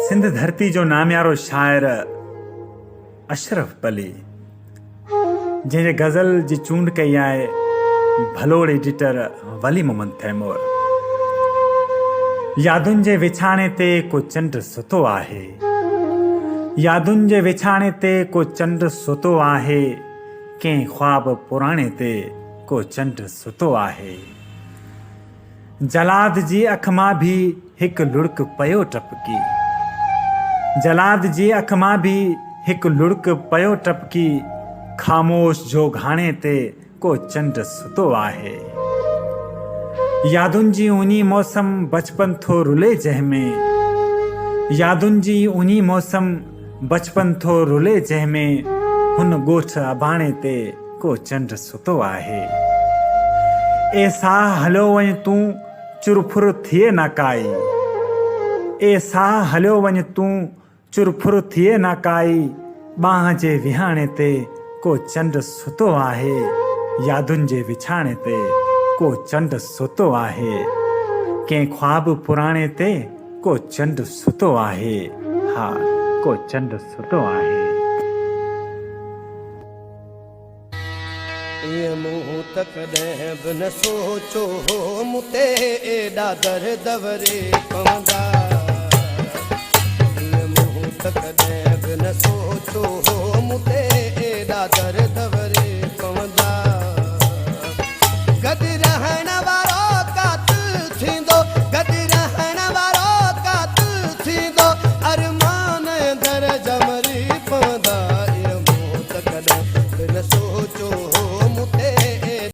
सिंध धरती जो नाम्यारो शायर अशरफ अली, जंहिंजे गज़ल जी चूंड कई आहे भलोड़ एडिटर वली मोहम्मद तैमूर। यादुनि जे विछाणे ते को चंड सुतो आहे, यादुनि जे विछाणे ते को चंड सुतो आहे, कंहिं ख्वाब पुराणे ते को चंड सुतो आहे। जलाद जी अख मां भी हिकु लुढ़क पयो टपकी, जलाद जी अख मां भी हिकु लुढ़क पयो टपकी, ख़ामोश जो घाणे ते को चंड सुतो आहे। यादुनि जी उनी मौसम बचपन थो रुले जंहिंमें, यादुनि जी उनी मौसम बचपन थो रुले जंहिंमें, हुन ॻोठ अबाणे ते को चंड सुतो आहे। ए साह हलियो वञ तूं चुरफुर थिए न काई, ए साह हलियो वञ तूं चुरफुर थिए न काई, बांह जे विहाणे ते को चंड सुतो आहे। यादुनि जे विछाणे ते को चंड सुतो आहे, कंहिं ख्वाब पुराणे ते को चंड सुतो आहे। हा, को चंड सुतो आहे। ये मुँह तक कॾहिं बि न सोचो हो मुते एॾा दर दवरे पवंदा, ये मुँह तक